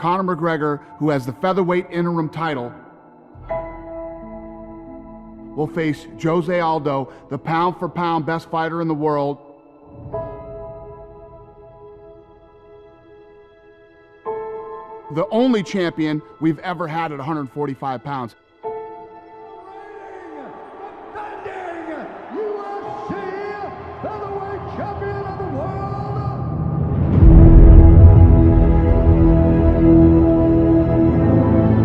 Conor McGregor, who has the featherweight interim title, will face Jose Aldo, the pound-for-pound best fighter in the world. The only champion we've ever had at 145 pounds.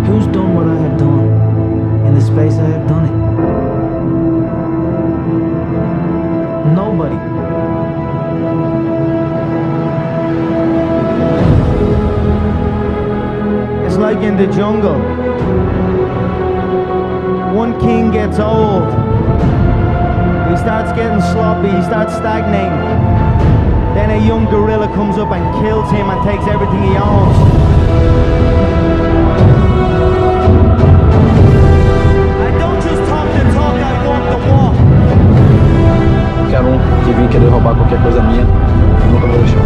Who's done what I have done in the space I have done it? Nobody. It's like in the jungle. One king gets old. He starts getting sloppy, he starts stagnating. Then a young gorilla comes up and kills him and takes everything he owns. Qualquer que vir querer roubar qualquer coisa minha, eu nunca vou deixar.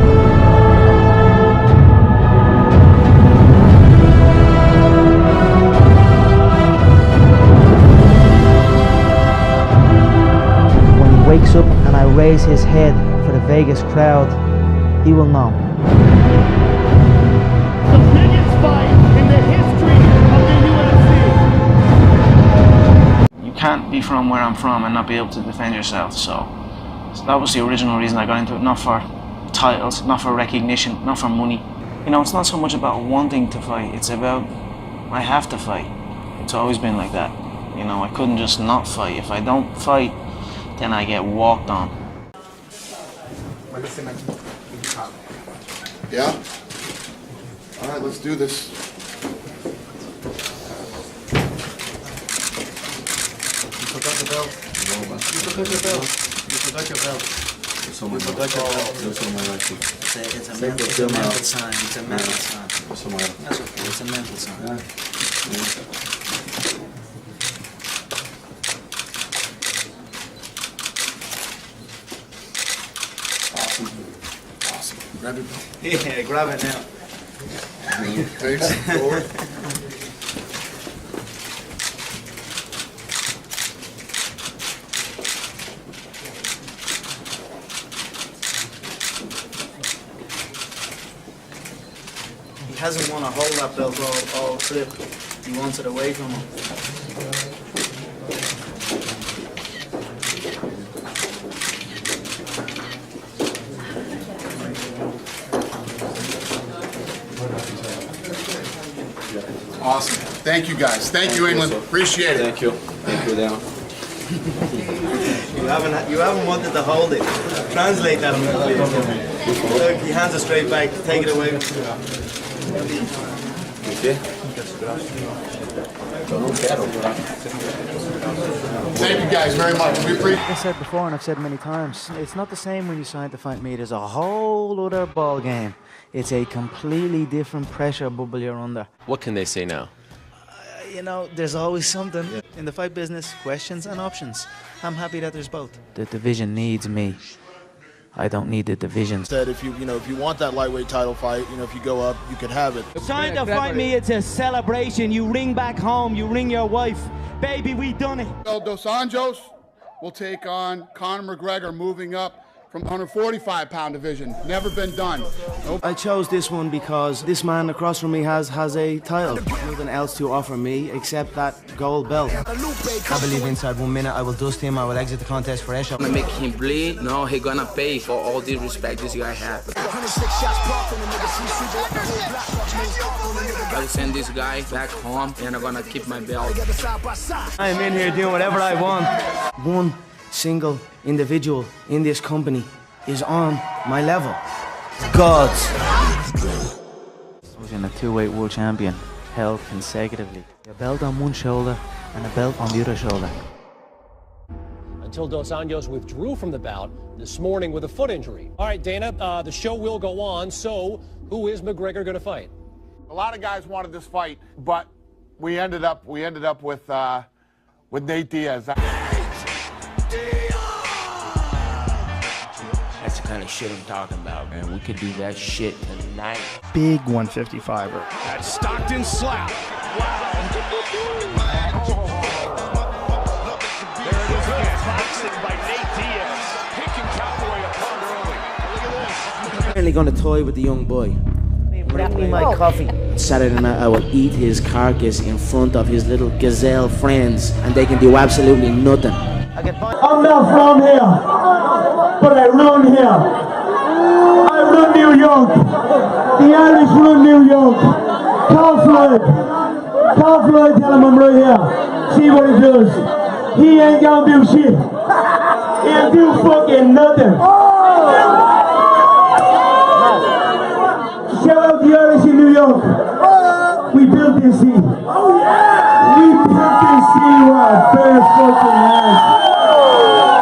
When he wakes up and I raise his head for the Vegas crowd, he will know. The biggest fight in the history of the UFC. You can't be from where I'm from and not be able to defend yourself, so that was the original reason I got into it, not for titles, not for recognition, not for money. You know, it's not so much about wanting to fight, it's about I have to fight. It's always been like that. You know, I couldn't just not fight. If I don't fight, then I get walked on. Yeah? All right, let's do this. You forgot the belt. You forgot your belt. You forgot your belt. You forgot your belt. It's a mental sign. It's a mental sign. That's okay. It's a mental sign. Awesome. Grab your belt. Yeah, grab it now. Face forward. He hasn't want to hold that belt all trip. He wants it away from him. Awesome. Thank you guys. Thank you, England. Appreciate it. Thank you. Thank you, Dan. You haven't wanted to hold it. Translate that, please. Look, he hands it straight back. Take it away. Okay. Thank you guys very much. We appreciate it. Like I said before, and I've said many times, it's not the same when you sign to fight me. There's a whole other ball game. It's a completely different pressure bubble you're under. What can they say now? You know, there's always something. In the fight business, questions and options. I'm happy that there's both. The division needs me. I don't need the division. Said if you want that lightweight title fight, if you go up, you could have it. Sign to fight me, it's a celebration. You ring back home, you ring your wife. Baby, we done it. Dos Anjos will take on Conor McGregor, moving up from the 145-pound division. Never been done. Nope. I chose this one because this man across from me has a title. Nothing else to offer me except that gold belt. I believe inside 1 minute I will dust him, I will exit the contest fresh. I'm gonna make him bleed. No, he gonna pay for all the respect this guy has. I'll send this guy back home and I'm gonna keep my belt. I'm in here doing whatever I want. One single individual in this company is on my level. Gods. I was in a two-weight world champion, held consecutively. A belt on one shoulder and a belt on the other shoulder. Until Dos Anjos withdrew from the bout this morning with a foot injury. All right, Dana, the show will go on. So, who is McGregor going to fight? A lot of guys wanted this fight, but we ended up with Nate Diaz. That's the kind of shit I'm talking about, man. We could do that shit tonight. Big 155er. That Stockton slap. Wow. There it is again. Boxing by Nate Diaz. Picking Cowboy apart early. Look at this. I'm apparently going to toy with the young boy. Bring me my coffee. Saturday night I will eat his carcass in front of his little gazelle friends, and they can do absolutely nothing. I'm not from here, but I run here. I run New York. The Irish run New York. Call Floyd. Call Floyd, tell him I'm right here. See what he does. He ain't gonna do shit. He'll do fucking nothing. Shout out the Irish in New York. We built this city. We built this city with bare fucking hands.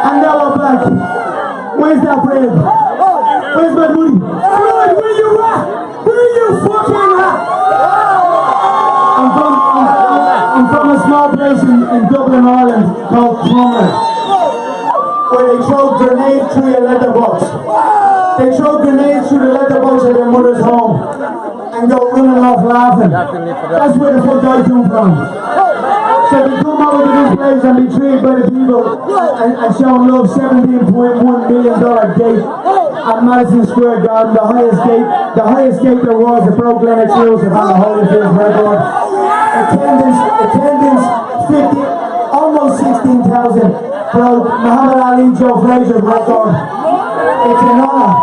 And now we're back. Where's that bread? Where's my money? Floyd, where you at? Where you fucking at? I'm from a small place in Dublin, Ireland called Clonmel, where they throw grenades through your letterbox. They throw grenades through the letterbox of their mother's home and go running off laughing. That's where the fuck I come from. So we come over to this place and be treated by the people and show them love. $17.1 million gate at Madison Square Garden, the highest gate there was. It broke Lennox Lewis on the Holyfield record. Attendance 50, almost 16,000. Broke Muhammad Ali, Joe Frazier's record. It's an honour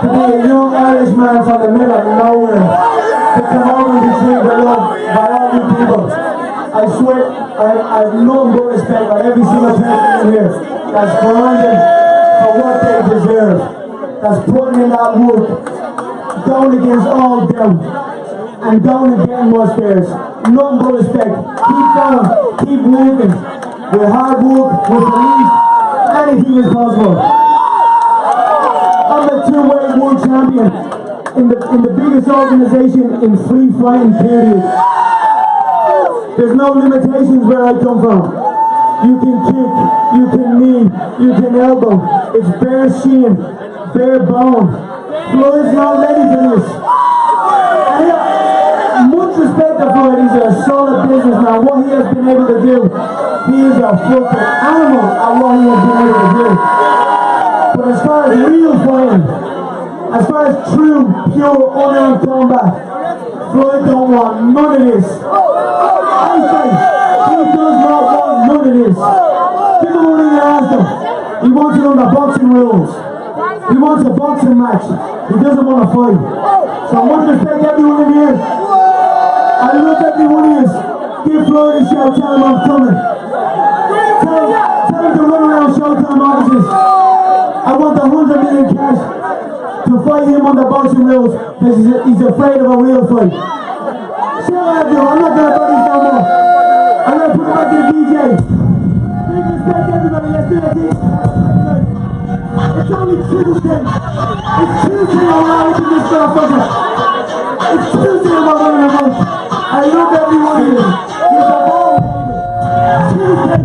to be a young Irishman from the middle of nowhere to come over and be treated with love by all you people. I swear, I have no but respect for every single person in here that's grinding for what they deserve, that's putting in that work, going against all doubt, and going and getting what's theirs. None but respect. Keep going, keep working. With hard work, with belief, anything is possible. I'm a two-weight world champion in the biggest organization in free fighting, period. There's no limitations where I come from. You can kick, you can knee, you can elbow. It's bare shin, bare bone. Floyd's not ready for this. Much respect to Floyd. He's a solid businessman. What he has been able to do, he is a fucking animal at what he has been able to do. But as far as real fighting, as far as true, pure, unarmed combat, Floyd don't want none of this. I say, he does not want none of this. Give him a ring and ask him. He wants it under boxing rules. He wants a boxing match. He doesn't want to fight. So I want to respect everyone in here. I love every one of you. Give Floyd a shout, tell him I'm coming. Tell him to run around Showtime offices. I want the 100 million cash to fight him on the boxing rules because he's afraid of a real fight. Shut up, yo. I'm not gonna buddies no more. I'm gonna put it back to the DJ. Big respect, everybody. Let's do that thing. It's only Tuesday. It's Tuesday alright in this motherfucker. It's Tuesday in my running around. I love everyone here. It's a ball. Tuesday.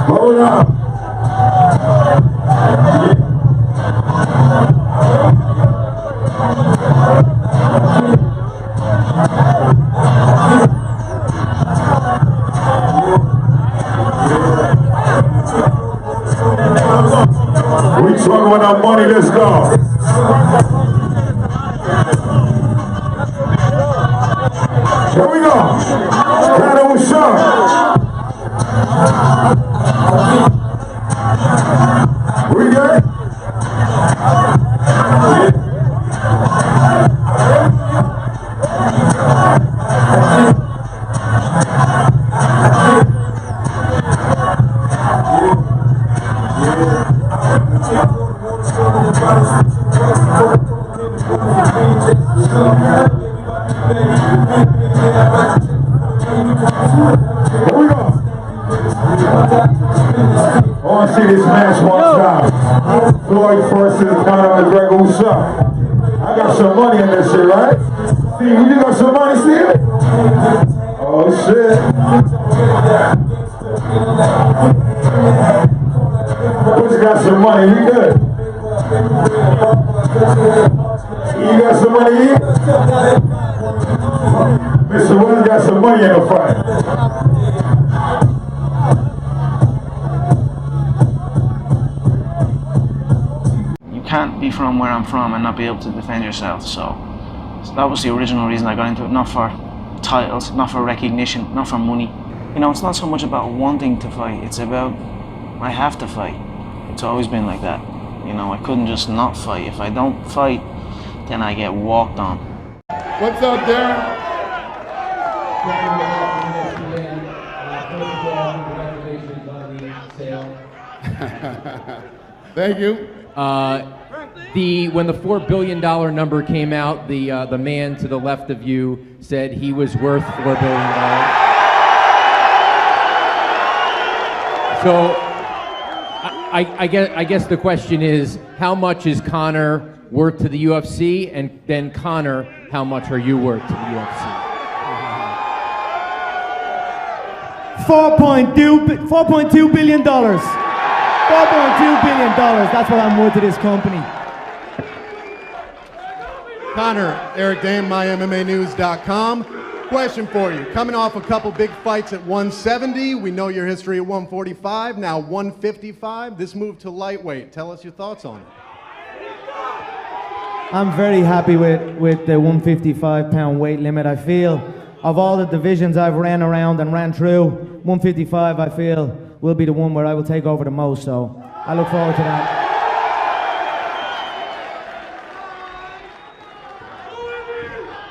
Hold up. We talking about money, let's go. Here we go. Canada with Sean. We good? Here we go. this match one time. Floyd versus Conor McGregor. What's up? I got some money in this shit, right? Steve, you got some money, Steve? Oh shit. Who's got some money? We good. You got some money here? Mr. Williams got some money in the fight. You can't be from where I'm from and not be able to defend yourself. So that was the original reason I got into it. Not for titles, not for recognition, not for money. You know, it's not so much about wanting to fight. It's about I have to fight. It's always been like that. You know, I couldn't just not fight. If I don't fight, then I get walked on. What's up, Darren? Thank you. When the $4 billion number came out, the man to the left of you said he was worth $4 billion. So I guess the question is, how much is Conor worth to the UFC? And then Conor, how much are you worth to the UFC? $4.2 billion. $4.2 billion. That's what I'm worth to this company. Conor, Eric Dane, MyMMAnews.com. Question for you. Coming off a couple big fights at 170, we know your history at 145, now 155. This move to lightweight. Tell us your thoughts on it. I'm very happy with the 155-pound weight limit. I feel of all the divisions I've ran around and ran through, 155 I feel will be the one where I will take over the most. So I look forward to that.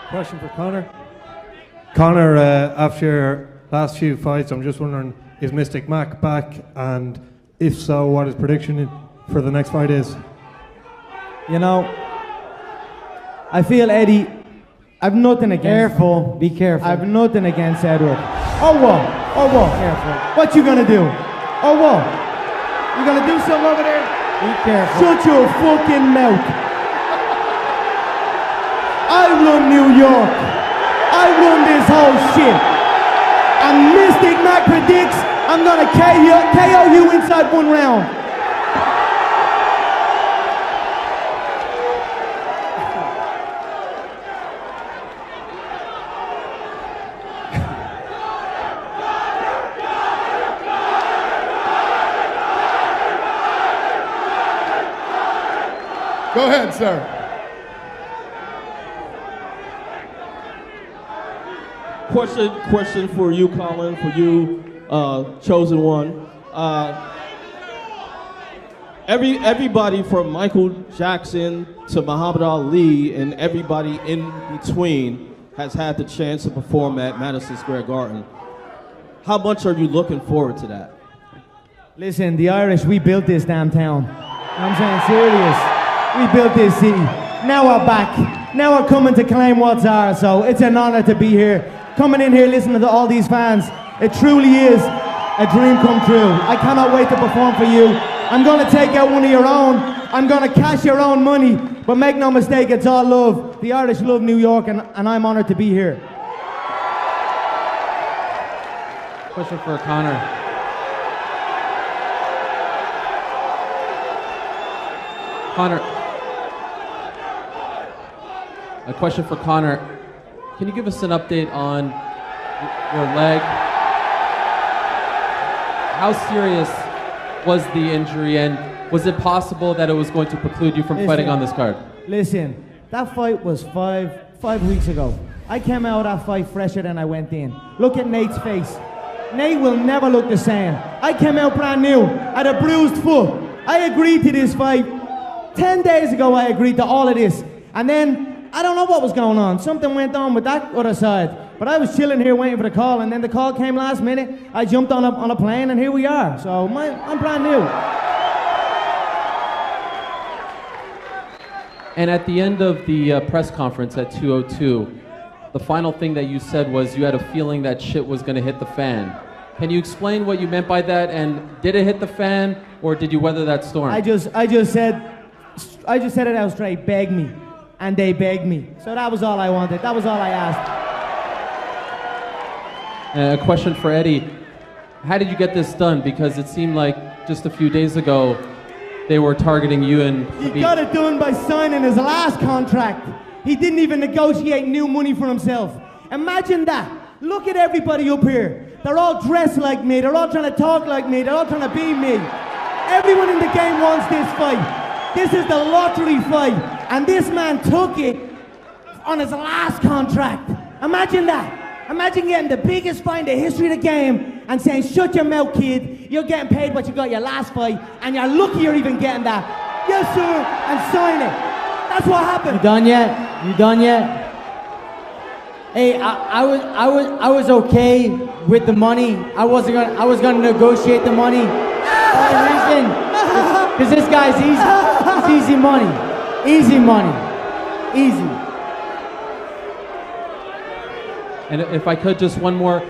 Question for Conor. Conor, after your last few fights, I'm just wondering, is Mystic Mac back? And if so, what his prediction for the next fight is? You know, I feel Eddie, I've nothing against... Careful, be careful. I've nothing against Edward. Oh, what? Oh, what? Careful. What you gonna do? Oh, what? You gonna do something over there? Be careful. Shut your fucking mouth. I run New York. I run this whole shit. And Mystic Mac predicts I'm gonna KO you inside one round. Go ahead, sir. Question for you, Colin, for you, chosen one. Everybody from Michael Jackson to Muhammad Ali and everybody in between has had the chance to perform at Madison Square Garden. How much are you looking forward to that? Listen, the Irish, we built this damn town. I'm saying serious. We built this city. Now we're back. Now we're coming to claim what's ours, so it's an honor to be here. Coming in here listening to all these fans, it truly is a dream come true. I cannot wait to perform for you. I'm going to take out one of your own. I'm going to cash your own money, but make no mistake, it's all love. The Irish love New York, and I'm honored to be here. Question for Conor. Conor, a question for Conor. Can you give us an update on your leg? How serious was the injury, and was it possible that it was going to preclude you from fighting on this card? Listen, that fight was five weeks ago. I came out of that fight fresher than I went in. Look at Nate's face. Nate will never look the same. I came out brand new, at a bruised foot. I agreed to this fight. 10 days ago I agreed to all of this. And then I don't know what was going on. Something went on with that other side. But I was chilling here waiting for the call, and then the call came last minute. I jumped on a plane, and here we are. So I'm brand new. And at the end of the press conference at 2:02, the final thing that you said was you had a feeling that shit was going to hit the fan. Can you explain what you meant by that? And did it hit the fan, or did you weather that storm? I just said it out straight, beg me. And they begged me. So that was all I wanted. That was all I asked. A question for Eddie. How did you get this done? Because it seemed like just a few days ago, they were targeting you and... He got it done by signing his last contract. He didn't even negotiate new money for himself. Imagine that. Look at everybody up here. They're all dressed like me. They're all trying to talk like me. They're all trying to be me. Everyone in the game wants this fight. This is the lottery fight. And this man took it on his last contract. Imagine that. Imagine getting the biggest fight in the history of the game and saying, shut your mouth, kid. You're getting paid what you got your last fight, and you're lucky you're even getting that. Yes, sir, and sign it. That's what happened. You done yet? You done yet? Hey, I was okay with the money. I was gonna negotiate the money. Because this guy's easy. It's easy money. Easy money. Easy. And if I could, just one more.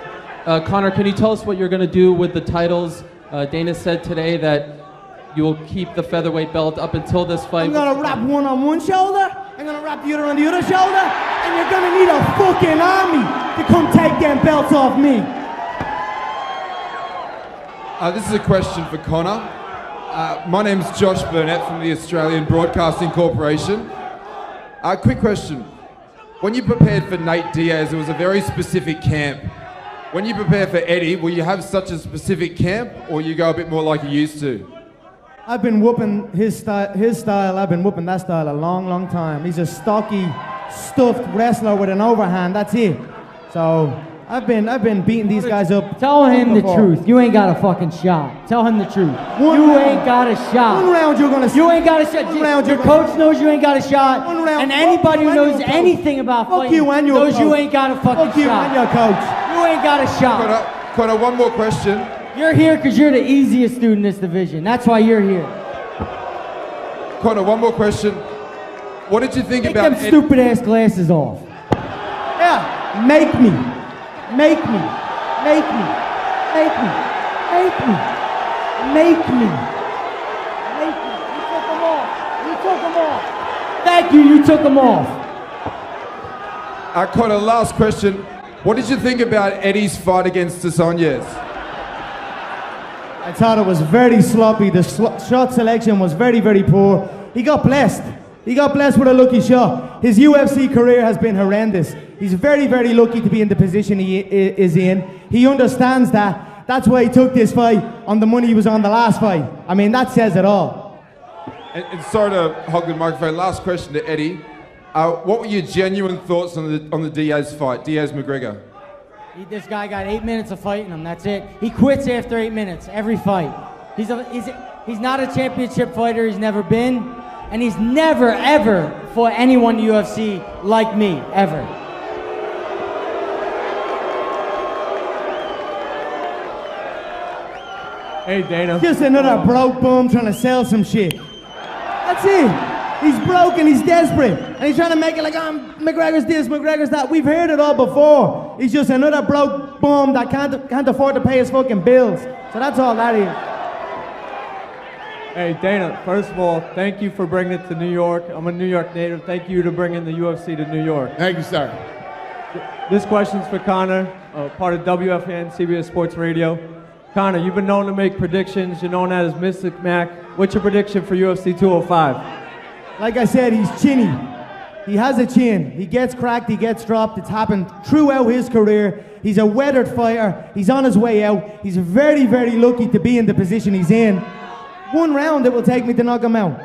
Conor, can you tell us what you're going to do with the titles? Dana said today that you will keep the featherweight belt up until this fight. I'm going to wrap one on one shoulder, I'm going to wrap the other on the other shoulder, and you're going to need a fucking army to come take them belts off me. This is a question for Conor. My name's Josh Burnett from the Australian Broadcasting Corporation. Quick question. When you prepared for Nate Diaz, it was a very specific camp. When you prepare for Eddie, will you have such a specific camp, or you go a bit more like you used to? I've been whooping his style, I've been whooping that style a long, long time. He's a stocky, stuffed wrestler with an overhand, that's it. So, I've been beating these guys up. Tell him the truth. You ain't got a fucking shot. Tell him the truth. You ain't got a shot. One round you're gonna. You ain't got a shot. Your coach knows you ain't got a shot. One round. And anybody who knows anything about fighting knows you ain't got a fucking shot. Fuck you and your coach. You ain't got a shot. Conor, one more question. You're here because you're the easiest dude in this division. That's why you're here. Conor, one more question. What did you think about... Take them stupid ass glasses off. Yeah, make me. Make me. Make me. Make me. Make me. Make me. Make me. You took them off. You took them off. Thank you, you took them off. Conor, last question. What did you think about Eddie's fight against Sonya's? I thought it was very sloppy. The shot selection was very, very poor. He got blessed. He got blessed with a lucky shot. His UFC career has been horrendous. He's very, very lucky to be in the position he is in. He understands that. That's why he took this fight on the money he was on the last fight. I mean, that says it all. And sorry to hog the microphone. Last question to Eddie. What were your genuine thoughts on the Diaz fight, Diaz-McGregor? This guy got 8 minutes of fighting him. That's it. He quits after 8 minutes every fight. He's not a championship fighter. He's never been, and he's never ever fought anyone in the UFC like me ever. Hey, Dana. Just another broke bum trying to sell some shit. That's it. He's broke and he's desperate. And he's trying to make it like, McGregor's this, McGregor's that. We've heard it all before. He's just another broke bum that can't afford to pay his fucking bills. So that's all that is. Hey, Dana, first of all, thank you for bringing it to New York. I'm a New York native. Thank you to bringing the UFC to New York. Thank you, sir. This question's for Conor, part of WFN, CBS Sports Radio. Conor, you've been known to make predictions. You're known as Mystic Mac. What's your prediction for UFC 205? Like I said, he's chinny. He has a chin. He gets cracked, he gets dropped. It's happened throughout his career. He's a weathered fighter. He's on his way out. He's very, very lucky to be in the position he's in. One round it will take me to knock him out.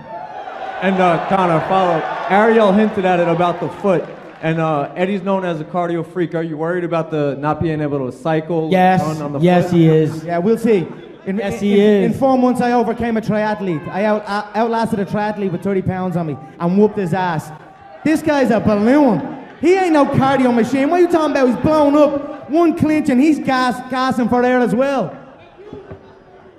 And Conor, follow. Ariel hinted at it about the foot. And Eddie's known as a cardio freak. Are you worried about the not being able to cycle on the yes, foot? he is. Yeah, we'll see. Yes, he is. In 4 months, I overcame a triathlete. I outlasted a triathlete with 30 pounds on me and whooped his ass. This guy's a balloon. He ain't no cardio machine. What are you talking about? He's blown up. One clinch and he's gassing for air as well.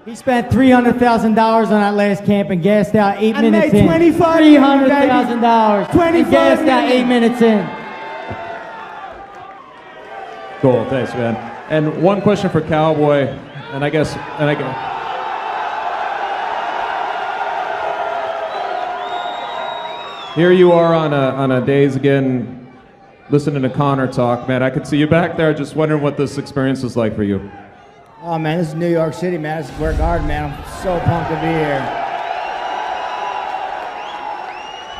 He spent $300,000 on that last camp and gassed out 8 and minutes made in. $25,000. And gassed out 8 minutes in. Cool, thanks, man. And one question for Cowboy, and I guess. Here you are on a days again, listening to Conor talk, man. I could see you back there, just wondering what this experience was like for you. Oh man, this is New York City, man. This is Square Garden, man. I'm so pumped to be here.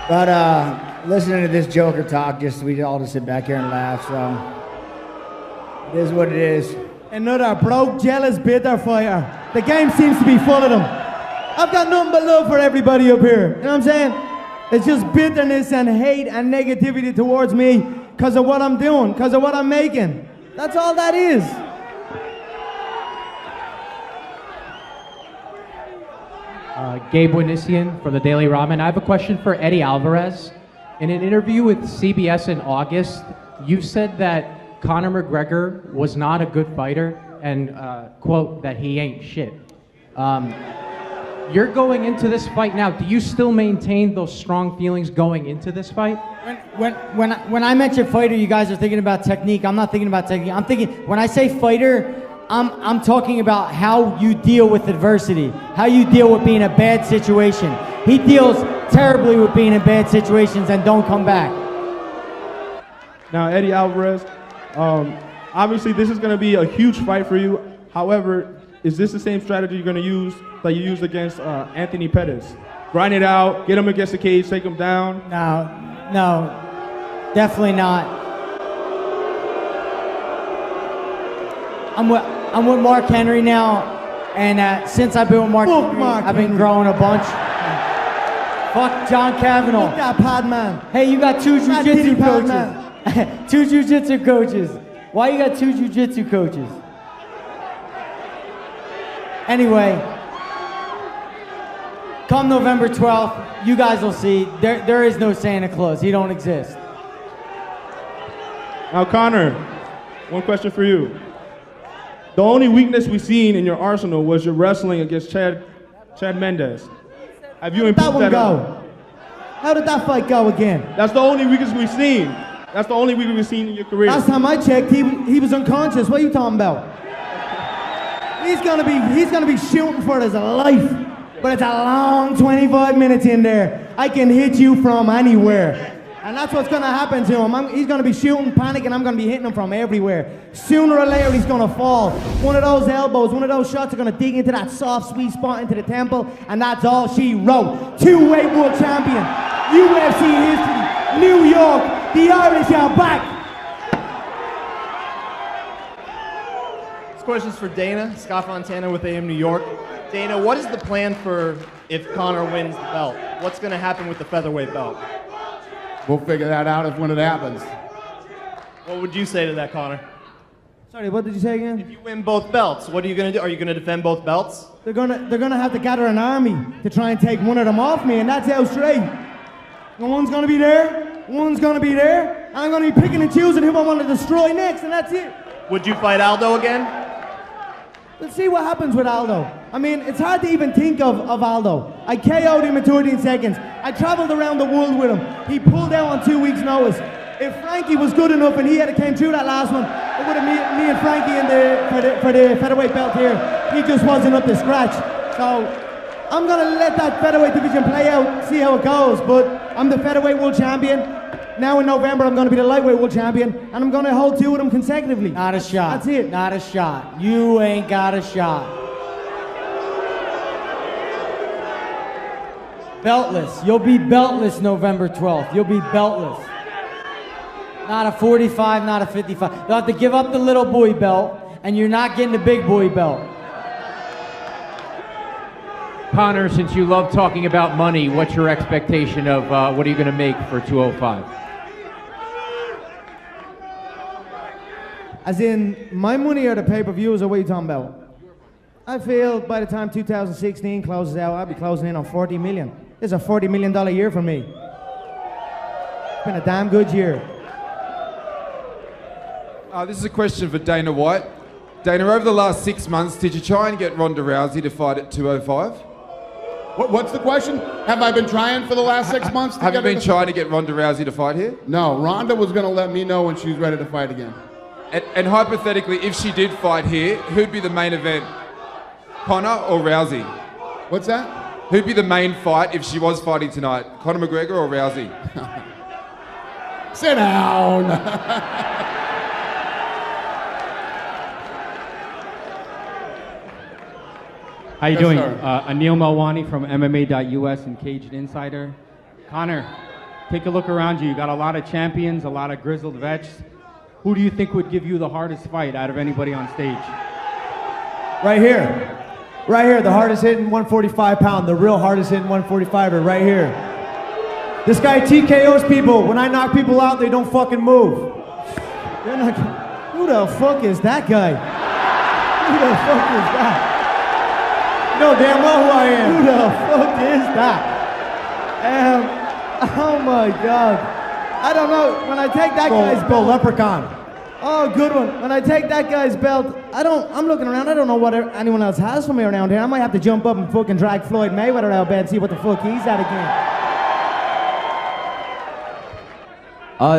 But listening to this Joker talk, we all just sit back here and laugh. So it is what it is. Another broke, jealous, bitter fighter. The game seems to be full of them. I've got nothing but love for everybody up here. You know what I'm saying? It's just bitterness and hate and negativity towards me because of what I'm doing, because of what I'm making. That's all that is. Gabe Winisian from the Daily Ramen. I have a question for Eddie Alvarez. In an interview with CBS in August, you said that Conor McGregor was not a good fighter and, quote, that he ain't shit. You're going into this fight now. Do you still maintain those strong feelings going into this fight? When I mention fighter, you guys are thinking about technique. I'm not thinking about technique. I'm thinking, when I say fighter, I'm talking about how you deal with adversity, how you deal with being in a bad situation. He deals terribly with being in bad situations and don't come back. Now, Eddie Alvarez, obviously this is going to be a huge fight for you. However, is this the same strategy you're going to use that you used against Anthony Pettis? Grind it out, get him against the cage, take him down? No, definitely not. I'm with Mark Henry now, and since I've been with Mark Henry, I've been growing a bunch. Fuck John Kavanaugh. Fuck that pad man. Hey, you got two jiu-jitsu coaches. Two jiu-jitsu coaches. Why you got two jiu-jitsu coaches? Anyway, come November 12th, you guys will see. There is no Santa Claus. He don't exist. Now, Conor, one question for you. The only weakness we've seen in your arsenal was your wrestling against Chad Mendes. Have you improved that? How did that fight go again? That's the only weakness we've seen. That's the only weakness we've seen in your career. Last time I checked, he was unconscious. What are you talking about? He's gonna be shooting for his life. But it's a long 25 minutes in there. I can hit you from anywhere. And that's what's gonna happen to him. He's gonna be shooting, panicking, I'm gonna be hitting him from everywhere. Sooner or later, he's gonna fall. One of those elbows, one of those shots are gonna dig into that soft, sweet spot into the temple, and that's all she wrote. Two-weight world champion, UFC history, New York, the Irish are back. This question's for Dana, Scott Fontana with AM New York. Dana, what is the plan for if Conor wins the belt? What's gonna happen with the featherweight belt? We'll figure that out when it happens. What would you say to that, Conor? Sorry, what did you say again? If you win both belts, what are you gonna do? Are you gonna defend both belts? They're gonna have to gather an army to try and take one of them off me, and that's how straight. One's gonna be there, one's gonna be there. I'm gonna be picking and choosing who I want to destroy next, and that's it. Would you fight Aldo again? Let's see what happens with Aldo. I mean, it's hard to even think of Aldo. I KO'd him in 13 seconds. I traveled around the world with him. He pulled out on 2 weeks' notice. If Frankie was good enough and he had came through that last one, it would have me and Frankie for the featherweight belt here. He just wasn't up to scratch. So I'm gonna let that featherweight division play out, see how it goes. But I'm the featherweight world champion. Now in November, I'm going to be the lightweight world champion, and I'm going to hold two of them consecutively. Not a shot. That's it. Not a shot. You ain't got a shot. Beltless. You'll be beltless November 12th. You'll be beltless. Not a 45, not a 55. You'll have to give up the little boy belt, and you're not getting the big boy belt. Conor, since you love talking about money, what's your expectation of what are you going to make for 205? As in, my money or the pay-per-views, or what are you talking about? I feel by the time 2016 closes out, I'll be closing in on 40 million. This is a $40 million year for me. It's been a damn good year. This is a question for Dana White. Dana, over the last 6 months, did you try and get Ronda Rousey to fight at 205? What's the question? Have I been trying for the last 6 months? Have you been trying to get Ronda Rousey to fight here? No, Ronda was going to let me know when she was ready to fight again. And hypothetically, if she did fight here, who'd be the main event? Conor or Rousey? What's that? Who'd be the main fight if she was fighting tonight? Conor McGregor or Rousey? Sit down. How you Yes, doing? sir. Anil Malwani from MMA.us and Caged Insider. Conor, take a look around you. You got a lot of champions, a lot of grizzled vets. Who do you think would give you the hardest fight out of anybody on stage? Right here. Right here, the hardest hitting 145 pound, the real hardest hitting 145er, right here. This guy TKOs people. When I knock people out, they don't fucking move. They're not, who the fuck is that guy? Who the fuck is that? You know damn well who I am. Who the fuck is that? Oh my God. I don't know, when I take that guy's belt. Leprechaun. Oh, good one. When I take that guy's belt, I'm looking around, I don't know what anyone else has for me around here. I might have to jump up and fucking drag Floyd Mayweather out of bed and see what the fuck he's at again.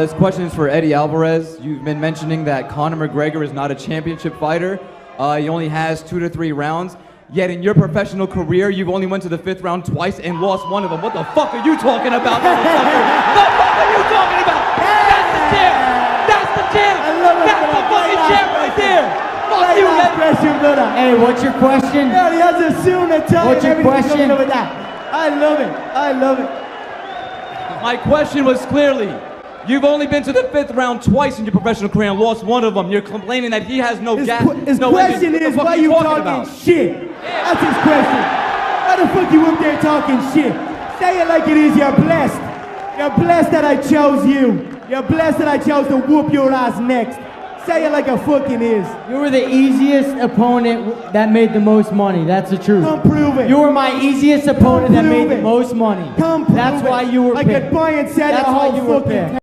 This question is for Eddie Alvarez. You've been mentioning that Conor McGregor is not a championship fighter. He only has 2 to 3 rounds. Yet in your professional career, you've only went to the 5th round twice and lost one of them. What the fuck are you talking about, motherfucker? The fuck are you talking about? That's the champ! That's the champ! That's the fucking champ right there! Fuck you, man! Hey, what's your question? Yeah, he has a suit and a tie. What's your question? With that. I love it. I love it. My question was clearly, you've only been to the 5th round twice in your professional career and lost one of them. You're complaining that he has no gas. His question is, why you talking shit? That's his question. Why the fuck you up there talking shit? Say it like it is, you're blessed. You're blessed that I chose you. You're blessed that I chose to whoop your ass next. Say it like it fucking is. You were the easiest opponent that made the most money. That's the truth. Come prove it. You were my easiest opponent that made the most money. Come prove That's it. why you were like picked. Like Brian said, That's a why whole you were fucking picked.